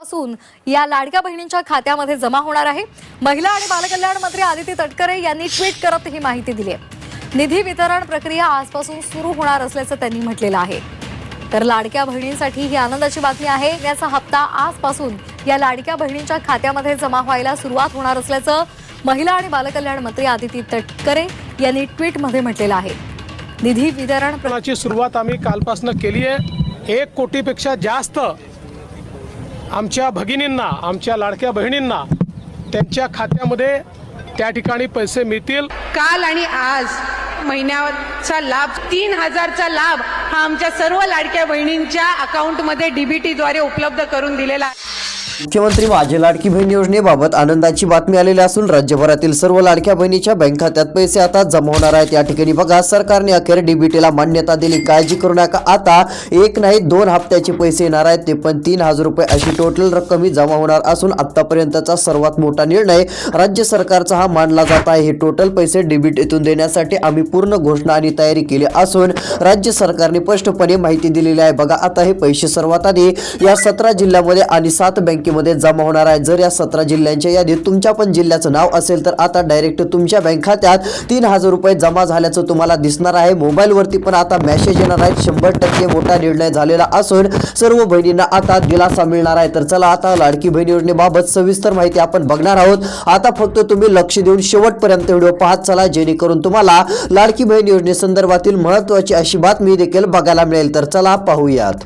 पासून या लाडक्या बहिणींच्या खात्यामध्ये जमा होणार आहे। महिला आणि बालकल्याण मंत्री आदिती तटकरे यांनी ट्विट करत ही माहिती दिली आहे। निधी वितरण प्रक्रिया आजपासून सुरू होणार असल्याचं त्यांनी म्हटलेलं आहे। तर लाडक्या बहिणींसाठी ही आनंदाची बातमी आहे। याचा हप्ता आजपासून या लाडक्या बहिणींच्या खात्यामध्ये जमा व्हायला सुरुवात होणार असल्याचं महिला आणि बालकल्याण मंत्री आदिती तटकरे यांनी ट्विटमध्ये म्हटलेलं आहे। निधी वितरणाची सुरुवात आम्ही कालपासून केली आहे। 1 कोटीपेक्षा जास्त आमच्या भगिनींना, आमच्या लाडक्या बहिणींना त्यांच्या खात्यामध्ये त्या ठिकाणी पैसे मिळतील। काल आणि आज महिन्याचा लाभ 3000चा लाभ हा आमच्या सर्व लाडक्या बहिणींच्या अकाउंटमध्ये डीबीटी द्वारे उपलब्ध करून दिलेला आहे। मुख्यमंत्री माझी लाडकी बहीण योजनेबाबत आनंदाची बातमी आलेली असून राज्यभरातील सर्व लाडक्या बहिणीच्या बँक खात्यात पैसे आता जमा होणार आहेत। या ठिकाणी बघा, सरकारने अखेर डीबीटीला मान्यता दिली। काळजी करू नका, आता एक नाही 2 हप्त्याचे पैसे येणार आहेत, ते पण 3000 रुपये अशी टोटल रक्कम ही जमा होणार असून आतापर्यंतचा सर्वात मोठा निर्णय राज्य सरकारचा हा मानला जात आहे। हे टोटल पैसे डीबीटीतून देण्यासाठी आम्ही पूर्ण घोषणा आणि तयारी केली असून राज्य सरकारने स्पष्टपणे माहिती दिलेली आहे। बघा, आता हे पैसे सर्वात आधी या 17 जिल्ह्यांमध्ये आणि 7 बँकेमध्ये जमा होणार आहे। जर या 17 जिल्ह्यांच्या यादीत तुमच्या पण जिल्ह्याचं नाव असेल तर आता डायरेक्ट तुमच्या बँक खात्यात 3000 रुपये जमा झाल्याचं तुम्हाला दिसणार आहे। मोबाईलवरती पण आता मेसेज येणार आहे। 100% मोठा निर्णय झालेला असून सर्व बहिणींना आता दिलासा मिळणार आहे। तर चला, आता लाडकी बहीण योजनेबाबत सविस्तर माहिती आपण बघणार आहोत। आता फक्त तुम्ही लक्ष देऊन शेवटपर्यंत व्हिडिओ पाहत चला, जेणेकरून तुम्हाला लाडकी बहीण योजनेसंदर्भातील महत्त्वाची अशी बातमी देखील बघायला मिळेल। तर चला पाहूयात।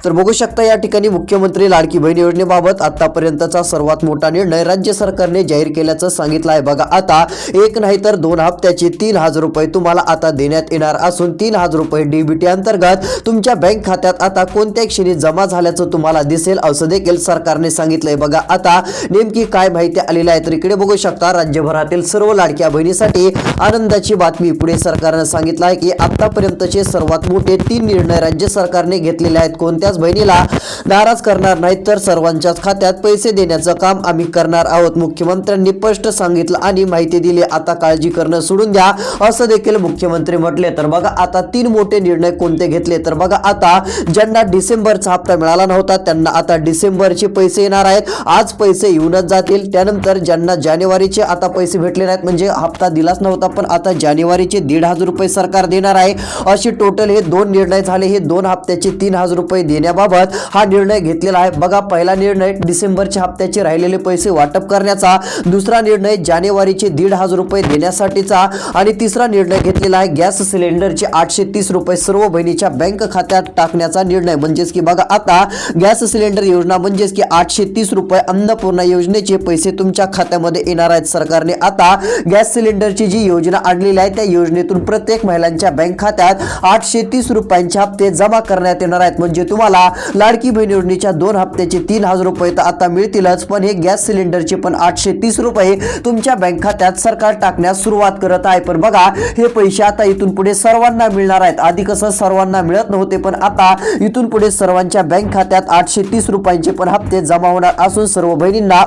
तर बघू शकता, या ठिकाणी मुख्यमंत्री लाडकी बहीण योजनेबाबत आतापर्यंतचा सर्वात मोठा निर्णय राज्य सरकारने जाहीर केल्याचं सांगितलं आहे। बघा, आता एक नाही तर 2 हप्त्याचे 3000 रुपये तुम्हाला आता देण्यात येणार असून 3000 रुपये डीबीटी अंतर्गत तुमच्या बँक खात्यात आता कोणत्या क्षणी जमा झाल्याचं तुम्हाला दिसेल असं देखील सरकारने सांगितलंय। बघा, आता नेमकी काय माहिती आलेली आहे तर इकडे बघू शकता, राज्यभरातील सर्व लाडक्या बहिणीसाठी आनंदाची बातमी। पुढे सरकारने सांगितलं आहे की आतापर्यंतचे सर्वात मोठे 3 निर्णय राज्य सरकारने घेतलेले आहेत। कोणत्याच बहिणीला नाराज करणार नाहीत, तर सर्वांच्याच खात्यात पैसे देण्याचं काम आम्ही करणार आहोत। मुख्यमंत्र्यांनी स्पष्ट सांगितलं आणि माहिती दिली। आता काळजी करणं सोडून द्या असं देखील मुख्यमंत्री म्हटले। तर बघा, आता 3 मोठे निर्णय कोणते घेतले तर बघा, आता ज्यांना डिसेंबरचा हप्ता मिळाला नव्हता त्यांना आता डिसेंबरचे पैसे येणार आहेत। आज पैसे येऊनच जातील। त्यानंतर ज्यांना जानेवारीचे आता पैसे भेटले नाहीत, म्हणजे हप्ता दिलाच नव्हता पण आता जानेवारीचे 1500 रुपये सरकार देणार आहे। अशी टोटल हे 2 निर्णय झाले। हे 2 हप्त्याचे 3000 रुपये देण्याबाबत हा निर्णय घेतलेला आहे। बघा, पहिला निर्णय डिसेंबरच्या हप्त्याचे राहिलेले पैसे वाटप करण्याचा, दुसरा निर्णय जानेवारीचे 1500 रुपये देण्यासाठीचा आणि तिसरा निर्णय घेतलेला आहे गॅस सिलेंडरचे 830 रुपये सर्व बहिणीच्या बँक खात्यात टाकण्याचा निर्णय। म्हणजेच की बघा, आता गॅस सिलेंडर योजना म्हणजेच की 830 रुपये अन्नपूर्णा योजनेचे पैसे तुमच्या खात्यामध्ये येणार आहेत। सरकारने आता गॅस सिलेंडरची जी योजना आणलेली आहे त्या योजनेतून प्रत्येक महिलांच्या बँक खात्यात 830 रुपयांचे हप्ते जमा करण्यात येणार आहेत। म्हणजे तुम्हाला लाडकी बहीण योजनेच्या 2 हप्त्याचे 3000 रुपये तर आता मिळतीलच, पण हे गॅस सिलेंडरचे पण 830 रुपये तुमच्या बँक खात्यात सरकार टाकण्यास सुरुवात करत आहे। पण बघा, हे पैसे आता इथून पुढे सर्वांना मिळणार आहेत। आधी कसं सर्वांना मिळत नव्हते, पण आता इथून पुढे सर्वांच्या बँक खात्यात 830 रुपयांचे पण हप्ते जमा होणार असून सर्व बहिणींना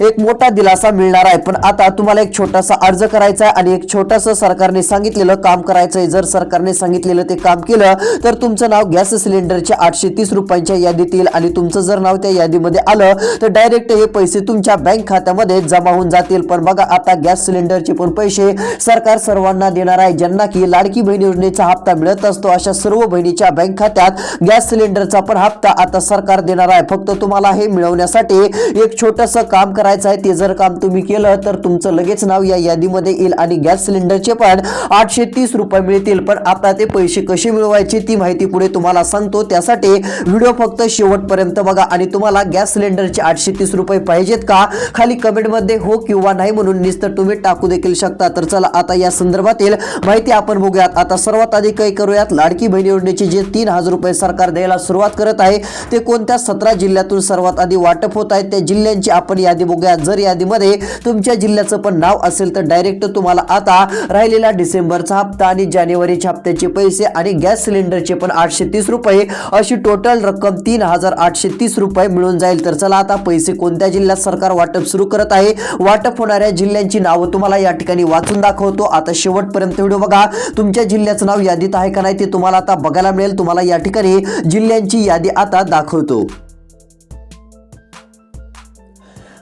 एक मोठा दिलासा मिळणार आहे। पण आता तुम्हाला एक छोटासा अर्ज करायचा आहे आणि एक छोटंसं सरकारने सांगितलेलं काम करायचं आहे। जर सरकारने सांगितलेलं ते काम केलं तर तुमचं नाव गॅस सिलेंडरच्या 830 रुपयांच्या यादीत येईल आणि तुमचं जर नाव त्या यादीमध्ये आलं तर डायरेक्ट हे पैसे तुमच्या बँक खात्यामध्ये जमा होऊन जातील। पण बघा, आता गॅस सिलेंडरचे पण पैसे सरकार सर्वांना देणार आहे। ज्यांना की लाडकी बहीण योजनेचा हप्ता मिळत असतो अशा सर्व बहिणीच्या बँक खात्यात गॅस सिलेंडरचा पण हप्ता आता सरकार देणार आहे। फक्त तुम्हाला हे मिळवण्यासाठी एक छोटंसं काम करायचं आहे। ते जर काम तुम्ही केलं तर तुमचं लगेच नाव या यादीमध्ये येईल आणि गॅस सिलेंडरचे पण 830 रुपये मिळतील। पण आता ते पैसे कसे मिळवायचे ती माहिती पुढे तुम्हाला सांगतो। त्यासाठी व्हिडिओ फक्त शेवटपर्यंत बघा आणि तुम्हाला गॅस सिलेंडरचे 830 रुपये पाहिजेत का खाली कमेंटमध्ये हो किंवा नाही म्हणून नुसतं तुम्ही टाकू देखील शकता। तर चला, आता या संदर्भातील माहिती आपण बघूयात। आता सर्वात आधी काय करूयात, लाडकी बहीण योजनेचे जे 3000 रुपये सरकार द्यायला सुरुवात करत आहे ते कोणत्या 17 जिल्ह्यातून सर्वात आधी वाटप होत आहे त्या जिल्ह्यांची आपण आपण यादी बघूया. जर यादीमध्ये तुमच्या जिल्ह्याचं पण नाव असेल तर डायरेक्ट तुम्हाला आता राहिलेला डिसेंबरचा हप्ता आणि जानेवारीच्या हप्त्याचे पैसे आणि गॅस सिलेंडरचे पण 830 रुपये अशी टोटल रक्कम 3830 रुपये मिळून जाईल. तर चला आता पैसे कोणत्या जिल्ह्यात सरकार वाटप सुरू करत आहे, वाटप होणाऱ्या जिल्ह्यांची नावं तुम्हाला या ठिकाणी वाचून दाखवतो. आता शेवटपर्यंत व्हिडिओ बघा. तुमच्या जिल्ह्याचं नाव यादीत आहे का नाही ते तुम्हाला आता बघायला मिळेल. तुम्हाला या ठिकाणी जिल्ह्यांची यादी आता दाखवतो.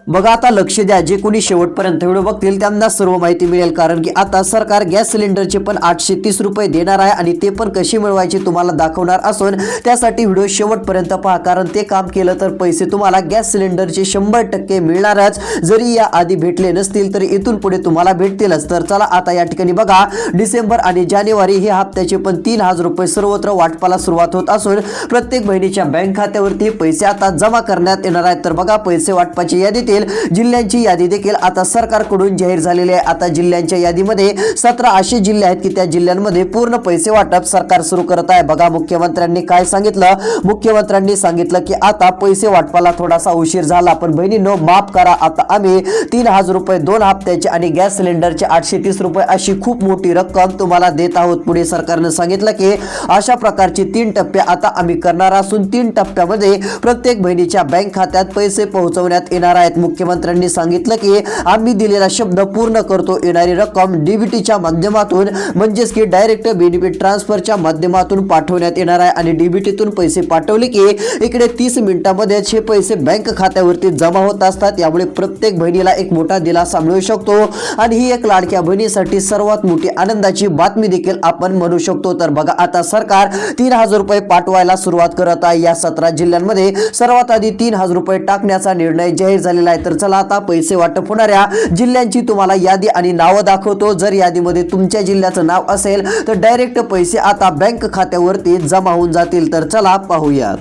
बघा आता लक्ष द्या, जे कोणी शेवटपर्यंत व्हिडिओ बघतील त्यांना सर्व माहिती मिळेल, कारण की आता सरकार गॅस सिलेंडरचे पण 830 रुपये देणार आहे आणि ते पण कसे मिळवायचे तुम्हाला दाखवणार असून त्यासाठी व्हिडिओ शेवटपर्यंत पहा, कारण ते काम केलं तर पैसे तुम्हाला गॅस सिलेंडरचे 100% मिळणारच. जरी या आधी भेटले नसतील तरी इथून पुढे तुम्हाला भेटतीलच. तर चला आता या ठिकाणी बघा, डिसेंबर आणि जानेवारी हे हप्त्याचे पण 3000 रुपये सर्वत्र वाटपाला सुरुवात होत असून प्रत्येक बहिणीच्या बँक खात्यावरती पैसे आता जमा करण्यात येणार आहेत. तर बघा पैसे वाटपाची यादीतील जिल्ह्यांची यादी देखील आता सरकारकडून जाहीर झालेली आहे. आता जिल्ह्यांच्या यादीमध्ये 17 असे जिल्हे आहेत की त्या जिल्ह्यांमध्ये पूर्ण पैसे वाटप सरकार सुरू करत आहे. बघा मुख्यमंत्र्यांनी काय सांगितलं, मुख्यमंत्र्यांनी सांगितलं की आता पैसे वाटपाला थोडासा उशीर झाला, पण बहिणींनो माफ करा, आता आम्ही 3000 रुपये 2 हप्त्याचे आणि गॅस सिलेंडरचे 830 रुपये अशी खूप मोठी रक्कम तुम्हाला देत आहोत. पुढे सरकारनं सांगितलं की अशा प्रकारचे 3 टप्पे आता आम्ही करणार असून 3 टप्प्यामध्ये प्रत्येक बहिणीच्या बँक खात्यात पैसे पोहोचवण्यात येणार आहेत. मुख्यमंत्र्यांनी सांगितलं की आम्ही दिलेला शब्द पूर्ण करतो. येणारी रक्कम डीबीटीच्या माध्यमातून म्हणजेच की डायरेक्ट बेनिफिट ट्रान्सफरच्या माध्यमातून पाठवण्यात येणार आहे आणि डीबीटीतून पैसे पाठवले की इकडे 30 मिनिटांमध्ये हे पैसे बँक खात्यावरती जमा होत असतात. यामुळे प्रत्येक बहिणीला एक मोठा दिलासा मिळू शकतो आणि ही एक लाडक्या बहिणीसाठी सर्वात मोठी आनंदाची बातमी देखील आपण म्हणू शकतो. तर बघा आता सरकार 3000 रुपये पाठवायला सुरुवात करत आहे. या 17 जिल्ह्यांमध्ये सर्वात आधी 3000 रुपये टाकण्याचा निर्णय जाहीर झालेला आहे. तर चला आता पैसे वाटप होणाऱ्या जिल्ह्यांची तुम्हाला यादी आणि नावं दाखवतो. जर यादीमध्ये तुमच्या जिल्ह्याचं नाव असेल तर डायरेक्ट पैसे आता बँक खात्यावरती जमा होऊन जातील. तर चला पाहूयात.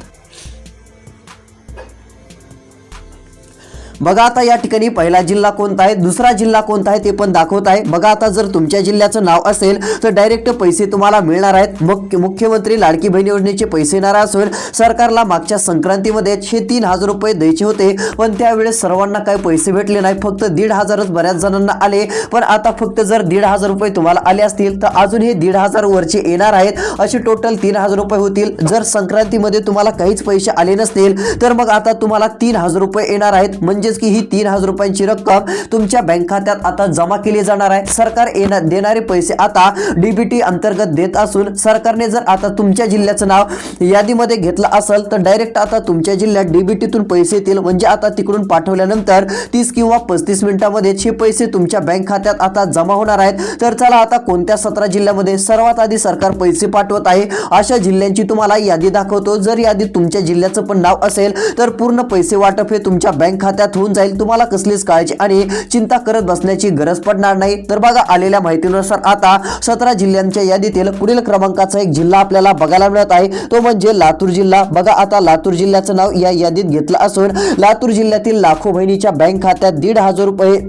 बघा आता या ठिकाणी पहिला जिल्हा कोणता आहे, दुसरा जिल्हा कोणता आहे ते पण दाखवत आहे. बघा आता जर तुमच्या जिल्ह्याचं नाव असेल तर डायरेक्ट पैसे तुम्हाला मिळणार आहेत. मग मुख्यमंत्री लाडकी बहीण योजनेचे पैसे येणार असून सरकारला मागच्या संक्रांतीमध्ये हे 3000 रुपये द्यायचे होते, पण त्यावेळेस सर्वांना काही पैसे भेटले नाही, फक्त 1500च बऱ्याच जणांना आले. पण आता फक्त जर 1500 रुपये तुम्हाला आले असतील तर अजून हे 1500 वरचे येणार आहेत, असे टोटल 3000 रुपये होतील. जर संक्रांतीमध्ये तुम्हाला काहीच पैसे आले नसतील तर मग आता तुम्हाला 3000 रुपये येणार आहेत. म्हणजे की ही 3000 रुपयांची रक्कम तुमच्या बँक खात्यात आता जमा केली जाणार आहे. सरकार देणारे पैसे आता डीबीटी अंतर्गत देत असून सरकारने जर आता तुमच्या जिल्ह्याचं नाव यादीमध्ये घेतलं असेल तर डायरेक्ट आता तुमच्या जिल्ह्यात डीबीटीतून पैसे येतील. म्हणजे आता तिकडून पाठवल्यानंतर 30 किंवा 35 मिनिटांमध्ये हे पैसे तुमच्या बँक खात्यात आता जमा होणार आहेत. तर चला आता कोणत्या 17 जिल्ह्यामध्ये सर्वात आधी सरकार पैसे पाठवत आहे अशा जिल्ह्यांची तुम्हाला यादी दाखवतो. जर यादीत तुमच्या जिल्ह्याचं पण नाव असेल तर पूर्ण पैसे वाटप हे तुमच्या बँक खात्यात होऊन जाईल. तुम्हाला कसलीच काळजी आणि चिंता करत बसण्याची गरज पडणार नाही. तर बघा आलेल्या माहितीनुसार आता 17 जिल्ह्यांच्या यादीतील पुढील क्रमांकाचा एक जिल्हा आपल्याला बघायला मिळत आहे, तो म्हणजे लातूर जिल्हा. बघा आता लातूर जिल्ह्याचं नाव या यादीत घेतलं असून लातूर जिल्ह्यातील लाखो बहिणीच्या बँक खात्यात 1500 रुपये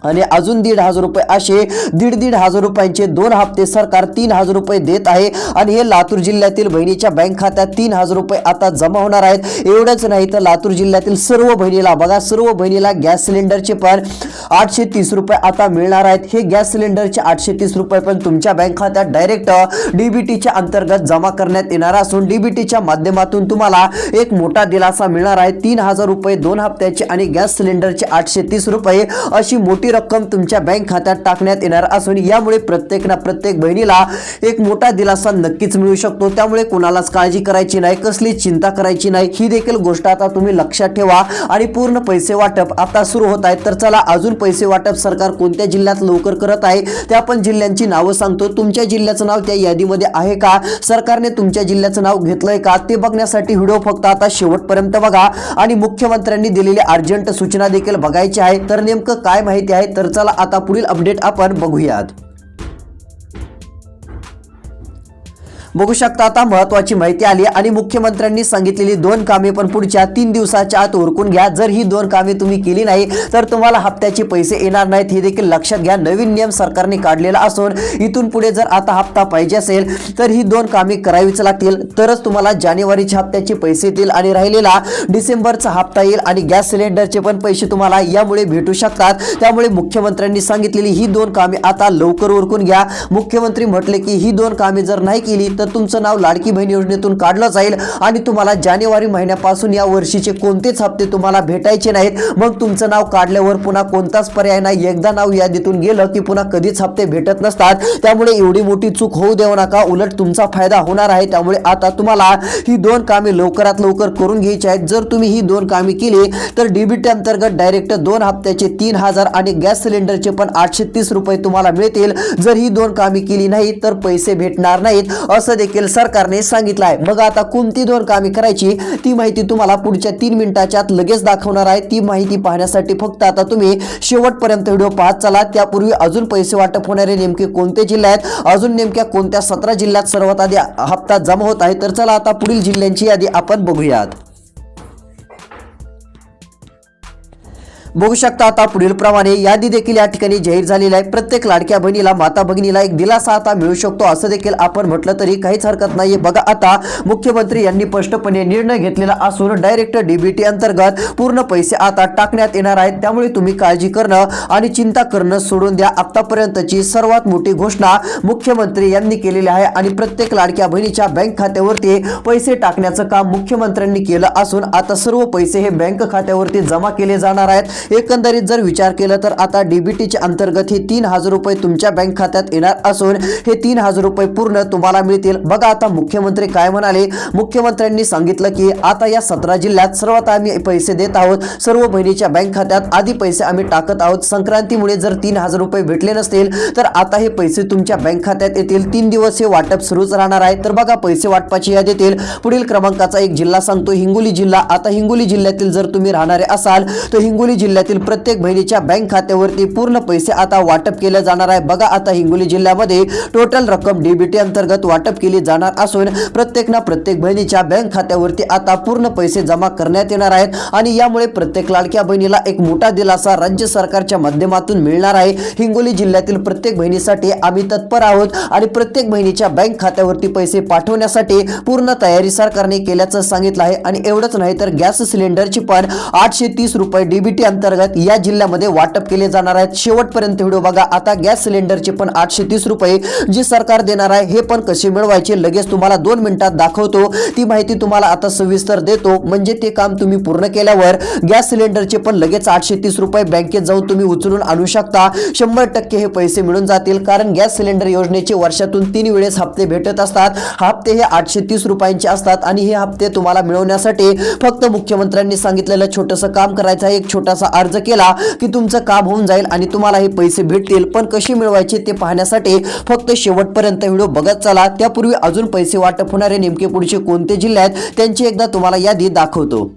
आणि अजून 1500 रुपये असे 1500 रुपयांचे 2 हप्ते सरकार 3000 रुपये देत आहे आणि हे लातूर जिल्ह्यातील बहिणीच्या बँक खात्यात 3000 रुपये आता जमा होणार आहेत. एवढंच नाही तर लातूर जिल्ह्यातील सर्व बहिणीला बघा, सर्व बहिणीला गॅस सिलेंडरचे पण 830 रुपये आता मिळणार आहेत. हे गॅस सिलेंडरचे 830 रुपये पण तुमच्या बँक खात्यात डायरेक्ट डीबीटीच्या अंतर्गत जमा करण्यात येणार असून डीबीटीच्या माध्यमातून तुम्हाला एक मोठा दिलासा मिळणार आहे. 3000 रुपये 2 हप्त्याचे आणि गॅस सिलेंडरचे 830 रुपये अशी मोठी रक्कम तुमच्या बँक खात्यात टाकण्यात येणार असून यामुळे प्रत्येक बहिणीला एक मोठा दिलासा नक्कीच मिळू शकतो. त्यामुळे कोणालाच काळजी करायची नाही, कसली चिंता करायची नाही. ही देखील गोष्ट आता तुम्ही लक्षात ठेवा आणि पूर्ण पैसे वाटप आता सुरू होत आहे. तर चला अजून पैसे वाटप सरकार कोणत्या जिल्ह्यात लवकर करत आहे त्या पण जिल्ह्यांची नावं सांगतो. तुमच्या जिल्ह्याचं नाव त्या यादीमध्ये आहे का, सरकारने तुमच्या जिल्ह्याचं नाव घेतलंय का ते बघण्यासाठी व्हिडिओ फक्त आता शेवटपर्यंत बघा आणि मुख्यमंत्र्यांनी दिलेली अर्जंट सूचना देखील बघायची आहे. तर नेमकं काय माहिती आहे तर चला आता पुढील अपडेट आपण बघूयात. बघू शकता आता महत्वाची माहिती आली आणि मुख्यमंत्र्यांनी सांगितलेली 2 कामे पण पुढच्या 3 दिवसाच्या आत उरकून घ्या. जर ही 2 कामे तुम्ही केली नाही तर तुम्हाला हप्त्याचे पैसे येणार नाहीत, हे देखील लक्षात घ्या. नवीन नियम सरकारने काढलेला असून इथून पुढे जर आता हप्ता पाहिजे असेल तर ही 2 कामे करावीच लागतील, तरच तुम्हाला जानेवारीच्या हप्त्याचे पैसे येतील आणि राहिलेला डिसेंबरचा हप्ता येईल आणि गॅस सिलेंडरचे पण पैसे तुम्हाला यामुळे भेटू शकतात. त्यामुळे मुख्यमंत्र्यांनी सांगितलेली ही 2 कामे आता लवकर उरकून घ्या. मुख्यमंत्री म्हटले की ही 2 कामे जर नाही केली तर तुमचं नाव लाडकी बहीण योजनेतून काढलं जाईल आणि तुम्हाला जानेवारी महिन्यापासून या वर्षीचे कोणतेच हप्ते तुम्हाला भेटायचे नाहीत. मग तुमचं नाव काढल्यावर पुन्हा कोणताच पर्याय नाही. एकदा नाव यादीतून गेलं की पुन्हा कधीच हप्ते भेटत नसतात. त्यामुळे एवढी मोठी चूक होऊ देऊ नका, उलट तुमचा फायदा होणार आहे. त्यामुळे आता तुम्हाला ही 2 कामे लवकरात लवकर करून घ्यायची आहेत. जर तुम्ही ही 2 कामे केली तर डीबीटी अंतर्गत डायरेक्ट 2 हप्त्याचे 3000 आणि गॅस सिलेंडरचे पण 830 रुपये तुम्हाला मिळतील. जर ही 2 कामे केली नाही तर पैसे भेटणार नाहीत, असं देखील सरकारने सांगितलं आहे. मग आता कोणती 2 कामे करायची ती माहिती तुम्हाला पुढच्या 3 मिनिटाच्या आत लगेच दाखवणार आहे. ती माहिती पाहण्यासाठी फक्त आता तुम्ही शेवटपर्यंत व्हिडिओ पाहत चला. त्यापूर्वी अजून पैसे वाटप होणारे नेमके कोणते जिल्हे आहेत, अजून नेमक्या कोणत्या 17 जिल्ह्यात सर्वात आधी हप्ता जमा होत आहे, तर चला आता पुढील जिल्ह्यांची यादी आपण बघूयात. बघू शकता आता पुढील प्रमाणे यादी देखील या ठिकाणी जाहीर झालेली आहे. प्रत्येक लाडक्या बहिणीला, माता भगिनीला एक दिलासा आता मिळू शकतो असं देखील आपण म्हटलं तरी काहीच हरकत नाहीये. बघा आता मुख्यमंत्री यांनी स्पष्टपणे निर्णय घेतलेला असून डायरेक्ट डीबीटी अंतर्गत पूर्ण पैसे आता टाकण्यात येणार आहेत. त्यामुळे तुम्ही काळजी करणं आणि चिंता करणं सोडून द्या. आतापर्यंतची सर्वात मोठी घोषणा मुख्यमंत्री यांनी केलेली आहे आणि प्रत्येक लाडक्या बहिणीच्या बँक खात्यावरती पैसे टाकण्याचं काम मुख्यमंत्र्यांनी केलं असून आता सर्व पैसे हे बँक खात्यावरती जमा केले जाणार आहेत. एकंदरीत जर विचार केला तर आता डीबीटीच्या अंतर्गत हे 3000 रुपये तुमच्या बँक खात्यात येणार असून हे 3000 रुपये पूर्ण तुम्हाला मिळतील. बघा आता मुख्यमंत्री काय म्हणाले. मुख्यमंत्र्यांनी सांगितलं की आता या 17 जिल्ह्यात सर्वात आम्ही पैसे देत आहोत. सर्व बहिणीच्या बँक खात्यात आधी पैसे आम्ही टाकत आहोत. संक्रांतीमुळे जर 3000 रुपये भेटले नसतील तर आता हे पैसे तुमच्या बँक खात्यात येतील. 3 दिवस हे वाटप सुरूच राहणार आहे. तर बघा पैसे वाटपाची यादीतील पुढील क्रमांकाचा एक जिल्हा सांगतो, हिंगोली जिल्हा. आता हिंगोली जिल्ह्यातील जर तुम्ही राहणारे असाल तर हिंगोली जिल्ह्यातील प्रत्येक बहिणीच्या बँक खात्यावरती पूर्ण पैसे आता वाटप केले जाणार आहे. बघा आता हिंगोली जिल्ह्यामध्ये टोटल रक्कम डीबीटी अंतर्गत वाटप केली जाणार असून प्रत्येक बहिणीच्या बँक खात्यावरती आता पूर्ण पैसे जमा करण्यात येणार आहेत आणि यामुळे प्रत्येक लाडक्या बहिणीला एक मोठा दिलासा राज्य सरकारच्या माध्यमातून मिळणार आहे. हिंगोली जिल्ह्यातील प्रत्येक बहिणीसाठी आम्ही तत्पर आहोत आणि प्रत्येक बहिणीच्या बँक खात्यावरती पैसे पाठवण्यासाठी पूर्ण तयारी सरकारने केल्याचं सांगितलं आहे. आणि एवढंच नाही तर गॅस सिलेंडरची पण 830 रुपये डीबीटी अंतर्गत या जिल्ह्यामध्ये वाटप केले जाणार आहेत. शेवटपर्यंत व्हिडिओ बघा. आता गॅस सिलेंडरचे पण 830 रुपये जे सरकार देणार आहे हे पण कसे मिळवायचे लगेच तुम्हाला 2 मिनिटात दाखवतो. ती माहिती तुम्हाला आता सविस्तर देतो. म्हणजे ते काम तुम्ही पूर्ण केल्यावर गॅस सिलेंडरचे पण लगेच 830 रुपये बँकेत जाऊन तुम्ही उचलून आणू शकता. 100% हे पैसे मिळून जातील, कारण गॅस सिलेंडर योजनेचे वर्षातून 3 वेळेस हप्ते भेटत असतात. हप्ते हे 830 रुपयांचे असतात आणि हे हप्ते तुम्हाला मिळवण्यासाठी फक्त मुख्यमंत्र्यांनी सांगितलेलं छोटंसं काम करायचं आहे. एक छोटासा अर्ज केला की तुमचं काम होऊन जाईल आणि तुम्हाला हे पैसे भेटतील. पण कसे मिळवायचे ते पाहण्यासाठी फक्त शेवटपर्यंत व्हिडिओ बघत चला. त्यापूर्वी अजून पैसे वाटप होणारे नेमके पुढचे कोणते जिल्हे आहेत त्यांची एकदा तुम्हाला यादी दाखवतो.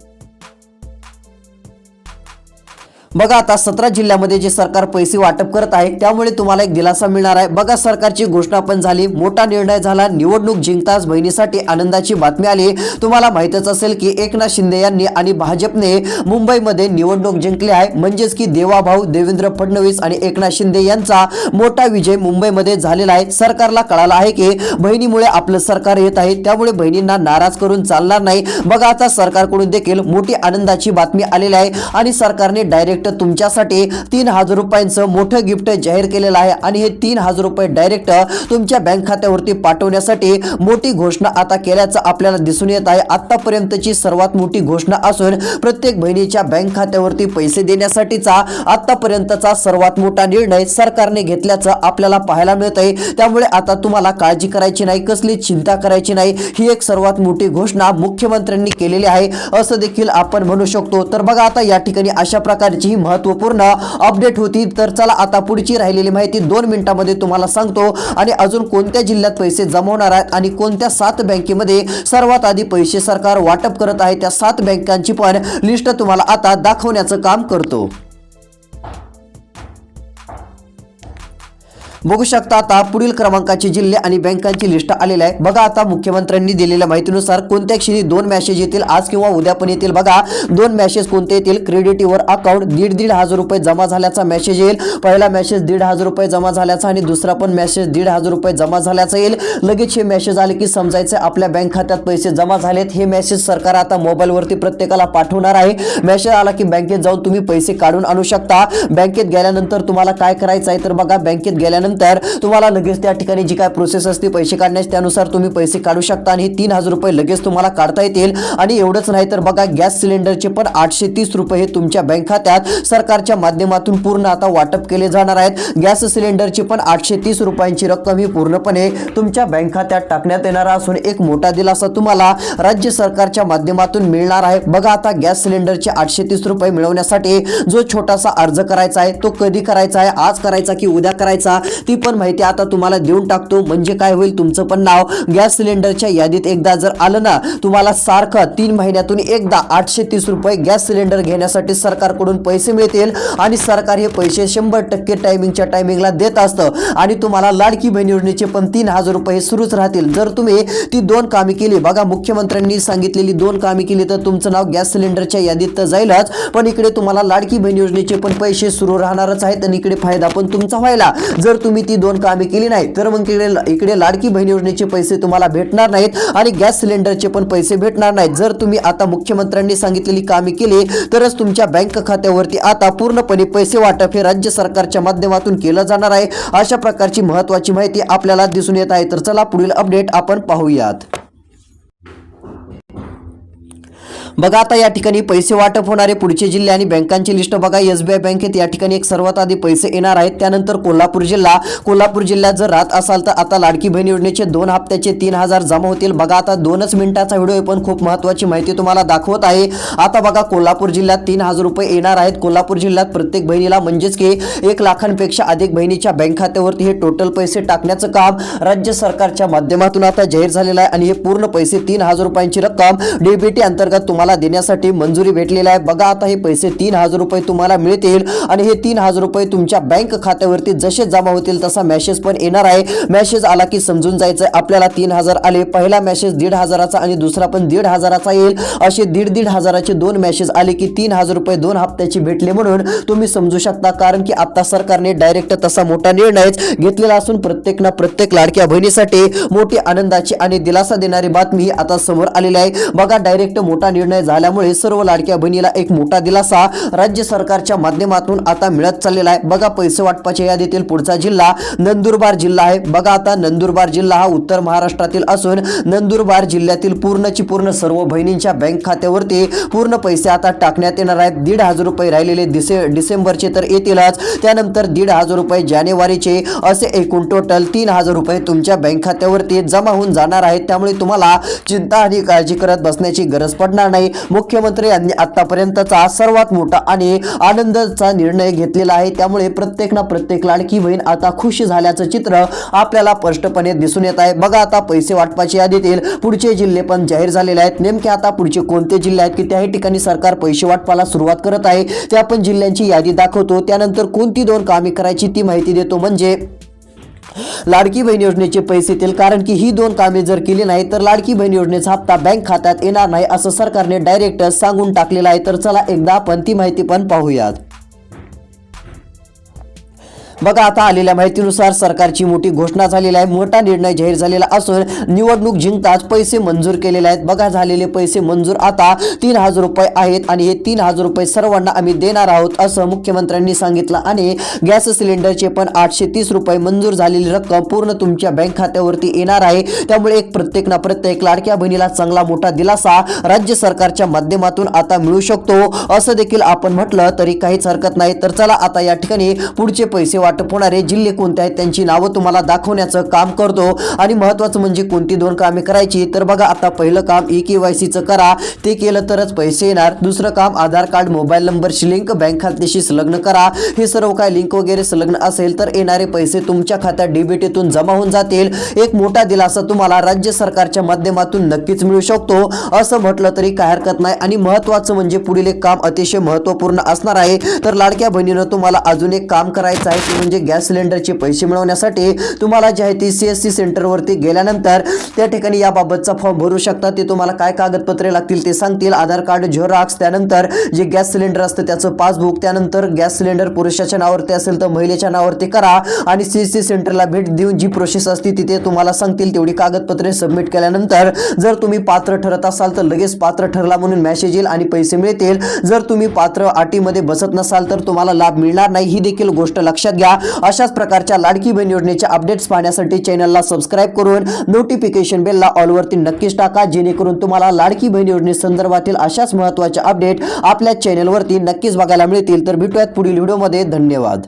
बघा आता 17 जिल्ह्यामध्ये जे सरकार पैसे वाटप करत आहे त्यामुळे तुम्हाला एक दिलासा मिळणार आहे. बघा सरकारची घोषणा पण झाली, मोठा निर्णय झाला. निवडणूक जिंकताच बहिणीसाठी आनंदाची बातमी आली. तुम्हाला माहितच असेल की एकनाथ शिंदे यांनी आणि भाजपने मुंबईमध्ये निवडणूक जिंकली आहे. म्हणजेच की देवाभाऊ देवेंद्र फडणवीस आणि एकनाथ शिंदे यांचा मोठा विजय मुंबईमध्ये झालेला आहे. सरकारला कळालं आहे की बहिणीमुळे आपलं सरकार येत आहे, त्यामुळे बहिणींना नाराज करून चालणार नाही. बघा आता सरकारकडून देखील मोठी आनंदाची बातमी आलेली आहे आणि सरकारने डायरेक्ट तुमच्यासाठी 3000 रुपयांचं मोठं गिफ्ट जाहीर केलेलं आहे आणि हे 3000 रुपये डायरेक्ट तुमच्या बँक खात्यावरती पाठवण्यासाठी मोठी घोषणा आता केल्याचं आपल्याला दिसून येत आहे. आतापर्यंतची सर्वात मोठी घोषणा असून प्रत्येक बहिणीच्या बँक खात्यावरती पैसे देण्यासाठीचा आतापर्यंतचा सर्वात मोठा निर्णय सरकारने घेतल्याचं आपल्याला पाहायला मिळत आहे. त्यामुळे आता तुम्हाला काळजी करायची नाही, कसली चिंता करायची नाही. ही एक सर्वात मोठी घोषणा मुख्यमंत्र्यांनी केलेली आहे असं देखील आपण म्हणू शकतो. तर बघा आता या ठिकाणी अशा प्रकारची महत्त्वपूर्ण अपडेट होती. तर चला आता पुढची राहिलेली माहिती 2 मिनिटांमध्ये तुम्हाला सांगतो आणि अजून कोणत्या जिल्ह्यात पैसे जमवणार आहेत आणि कोणत्या 7 बँकेमध्ये सर्वात आधी पैसे सरकार वाटप करत आहे त्या 7 बँकांची पण लिस्ट तुम्हाला आता दाखवण्याचं काम करतो. बघू शकता आता पुढील क्रमांकाचे जिल्हे आणि बँकांची लिस्ट आलेली आहे। बघा आता मुख्यमंत्र्यांनी दिलेल्या माहितीनुसार कोणत्या क्षणी 2 मेसेज येतील, आज किंवा उद्या पण येतील। बघा 2 मेसेज कोणते येतील, क्रेडिट युअर अकाउंट 1,500 रुपये जमा झाल्याचा मेसेज येईल। पहिला मेसेज 1,500 रुपये जमा झाल्याचा आणि दुसरा पण मेसेज 1,500 रुपये जमा झाल्याचा येईल। लगेच हे मेसेज आले की समजायचं आपल्या बँक खात्यात पैसे जमा झालेत। हे मेसेज सरकार आता मोबाईलवरती प्रत्येकाला पाठवणार आहे। मेसेज आला की बँकेत जाऊन तुम्ही पैसे काढून आणू शकता। बँकेत गेल्यानंतर तुम्हाला काय करायचं आहे तर बघा बँकेत गेल्यानंतर तुम्हाला लगेच त्या ठिकाणी जी काय प्रोसेस असते पैसे काढण्याची त्यानुसार तुम्ही पैसे काढू शकता आणि 3,000 रुपये लगेच तुम्हाला काढता येतील। आणि एवढंच नाही तर बघा गॅस सिलेंडरचे पण 830 रुपये हे तुमच्या बँक खात्यात सरकारच्या माध्यमातून पूर्ण आता वाटप केले जाणार आहेत। गॅस सिलेंडरची पण 830 रुपयांची रक्कम ही पूर्णपणे तुमच्या बँक खात्यात टाकण्यात येणार असून एक मोठा दिलासा तुम्हाला राज्य सरकारच्या माध्यमातून मिळणार आहे। बघा आता गॅस सिलेंडरचे 830 रुपये मिळवण्यासाठी जो छोटासा अर्ज करायचा आहे तो कधी करायचा आहे, आज करायचा की उद्या करायचा, ती पण माहिती आता तुम्हाला देऊन टाकतो। म्हणजे काय होईल, तुमचं पण नाव गॅस सिलेंडरच्या यादीत एकदा जर आलं ना, तुम्हाला सारखं 3 महिन्यातून एकदा 830 रुपये गॅस सिलेंडर घेण्यासाठी सरकारकडून पैसे मिळतील आणि सरकार हे पैसे 100% टायमिंगच्या टायमिंगला देत असतं आणि तुम्हाला लाडकी बहीण योजनेचे पण 3,000 रुपये सुरूच राहतील जर तुम्ही ती 2 कामे केली। बघा मुख्यमंत्र्यांनी सांगितलेली 2 कामे केली तर तुमचं नाव गॅस सिलेंडरच्या यादीत तर जाईलच, पण इकडे तुम्हाला लाडकी बहीण योजनेचे पण पैसे सुरू राहणारच आहेत आणि इकडे फायदा पण तुमचा व्हायला। जर तुम्ही ती 2 कामे केली नाही तर मग इकडे लाडकी बहीण योजनेचे पैसे तुम्हाला भेटणार नाहीत आणि गॅस सिलेंडरचे पण पैसे भेटणार नाहीत। जर तुम्ही आता मुख्यमंत्र्यांनी सांगितलेली कामे केली तरच तुमच्या बँक खात्यावरती आता पूर्णपणे पैसे वाटप हे राज्य सरकारच्या माध्यमातून केलं जाणार आहे। अशा प्रकारची महत्त्वाची माहिती आपल्याला दिसून येत आहे। तर चला पुढील अपडेट आपण पाहूयात। बघा आता या ठिकाणी पैसे वाटप होणारे पुढचे जिल्हे आणि बँकांची लिस्ट बघा। एसबीआय बँकेत या ठिकाणी एक सर्वात आधी पैसे येणार आहेत, त्यानंतर कोल्हापूर जिल्ह्यात जर राहत असाल तर आता लाडकी बहीण योजनेचे 2 हप्त्याचे 3,000 जमा होतील। बघा आता 2च मिनिटाचा व्हिडिओ पण खूप महत्त्वाची माहिती तुम्हाला दाखवत आहे। आता बघा कोल्हापूर जिल्ह्यात 3,000 रुपये येणार आहेत। कोल्हापूर जिल्ह्यात प्रत्येक बहिणीला म्हणजेच की 1 लाखांपेक्षा अधिक बहिणीच्या बँक खात्यावरती हे टोटल पैसे टाकण्याचं काम राज्य सरकारच्या माध्यमातून आता जाहीर झालेलं आहे आणि हे पूर्ण पैसे 3,000 रुपयांची रक्कम डीबीटी अंतर्गत तुम्हाला देण्यासाठी मंजुरी भेटलेली आहे। बघा आता हे पैसे 3,000 रुपये तुम्हाला मिळतील आणि हे 3,000 रुपये तुमच्या बँक खात्यावरती जसे जमा होतील तसा मेसेज पण येणार आहे। मेसेज आला की समजून जायचं आपल्याला 3,000 आले। पहिला मेसेज 1,500चा आणि दुसरा पण 1,500चा येईल। असे 1,500चे 2 मेसेज आले की 3,000 रुपये 2 हप्त्याची भेटले म्हणून तुम्ही समजू शकता, कारण की आता सरकारने डायरेक्ट तसा मोठा निर्णय घेतलेला असून प्रत्येक लाडक्या बहिणीसाठी मोठी आनंदाची आणि दिलासा देणारी बातमी आता समोर आलेली आहे। बघा डायरेक्ट मोठा निर्णय झाल्यामुळे सर्व लाडक्या बहिणीला एक मोठा दिलासा राज्य सरकारच्या माध्यमातून आता मिळत चाललेला आहे। बघा पैसे वाटपाच्या यादीतील पुढचा जिल्हा नंदुरबार जिल्हा आहे। बघा आता नंदुरबार जिल्हा हा उत्तर महाराष्ट्रातील असून नंदुरबार जिल्ह्यातील पूर्ण सर्व बहिणींच्या बँक खात्यावरती पूर्ण पैसे आता टाकण्यात येणार आहेत। 1,500 रुपये राहिलेले डिसेंबरचे तर येतीलच, त्यानंतर 1,500 रुपये जानेवारीचे, असे एकूण टोटल 3,000 रुपये तुमच्या बँक खात्यावरती जमा होऊन जाणार आहेत। त्यामुळे तुम्हाला चिंता आणि काळजी करत बसण्याची गरज पडणार नाही। मुख्यमंत्री यांनी आतापर्यंतचा सर्वात मोठा आणि आनंदाचा निर्णय घेतलेला आहे। त्यामुळे प्रत्येक लाडकी बहीण आता खुश झाल्याचं चित्र आपल्याला स्पष्टपणे दिसून येत आहे। बघा आता पैसे वाटपाच्या यादीतील पुढचे जिल्हे पण जाहीर झालेले आहेत। नेमके आता पुढचे कोणते जिल्हे आहेत की त्याही ठिकाणी सरकार पैसे वाटपाला सुरुवात करत आहे ते आपण जिल्ह्यांची यादी दाखवतो। त्यानंतर कोणती 2 कामे करायची ती माहिती देतो, म्हणजे लाडकी बहीण योजनेचे पैसे येतील, कारण की ही 2 कामे जर केली नाही तर लाडकी बहीण योजनेचा हप्ता बँक खात्यात येणार नाही असं सरकारने डायरेक्ट सांगून टाकलेलं आहे। तर चला एकदा आपण ती माहिती पण पाहूयात। बघा आता आलेल्या माहितीनुसार सरकारची मोठी घोषणा झालेली आहे, मोठा निर्णय जाहीर झालेला असून निवडणूक जिंकताच पैसे मंजूर केलेले आहेत। बघा झालेले पैसे मंजूर आता 3,000 रुपये आहेत आणि हे 3,000 रुपये सर्वांना आम्ही देणार आहोत असं मुख्यमंत्र्यांनी सांगितलं आणि गॅस सिलेंडरचे पण 830 रुपये मंजूर झालेली रक्कम पूर्ण तुमच्या बँक खात्यावरती येणार आहे। त्यामुळे प्रत्येक लाडक्या बहिणीला चांगला मोठा दिलासा राज्य सरकारच्या माध्यमातून आता मिळू शकतो असं देखील आपण म्हटलं तरी काहीच हरकत नाही। तर चला आता या ठिकाणी पुढचे पैसे वाटप होणारे जिल्हे कोणते आहेत त्यांची नावं तुम्हाला दाखवण्याचं काम करतो आणि महत्त्वाचं म्हणजे कोणती 2 कामे करायची। तर बघा आता पहिलं काम KYCचं करा, ते केलं तरच पैसे येणार। दुसरं काम आधार कार्ड मोबाईल नंबरशी लिंक बँक खात्याशी संलग्न करा। हे सर्व काय लिंक वगैरे संलग्न असेल तर येणारे पैसे तुमच्या खात्यात डीबीटीतून जमा होऊन जातील। एक मोठा दिलासा तुम्हाला राज्य सरकारच्या माध्यमातून नक्कीच मिळू शकतो असं म्हटलं तरी काय हरकत नाही। आणि महत्त्वाचं म्हणजे पुढील एक काम अतिशय महत्त्वपूर्ण असणार आहे। तर लाडक्या बहिणीनं तुम्हाला अजून एक काम करायचं आहे, म्हणजे गॅस सिलेंडरचे पैसे मिळवण्यासाठी तुम्हाला जे आहे ती CSC सेंटरवरती गेल्यानंतर त्या ठिकाणी याबाबतचा फॉर्म भरू शकता. ते तुम्हाला काय कागदपत्रे लागतील ते सांगतील. आधार कार्ड झेरॉक्स, त्यानंतर जे गॅस सिलेंडर असतं त्याचं पासबुक, त्यानंतर गॅस सिलेंडर पुरुषाच्या नावावरती असेल तर महिलेच्या नावावरती करा आणि CSC सेंटरला भेट देऊन जी प्रोसेस असते तिथे तुम्हाला सांगतील तेवढी कागदपत्रे सबमिट केल्यानंतर जर तुम्ही पात्र ठरत असाल तर लगेच पात्र ठरला म्हणून मेसेज येईल आणि पैसे मिळतील. जर तुम्ही पात्र अटीमध्ये बसत नसाल तर तुम्हाला लाभ मिळणार नाही, ही देखील गोष्ट लक्षात घ्या. अशाच प्रकारच्या लाडकी बहीण योजनेच्या अपडेट्स पाहण्यासाठी चॅनलला सबस्क्राईब करून नोटिफिकेशन बेलला ऑलवरती नक्कीच टाका, जेणेकरून तुम्हाला लाडकी बहीण योजनेसंदर्भातील अशाच महत्त्वाच्या अपडेट आपल्या चॅनलवरती नक्कीच बघायला मिळतील. तर भेटूयात पुढील व्हिडिओमध्ये. धन्यवाद.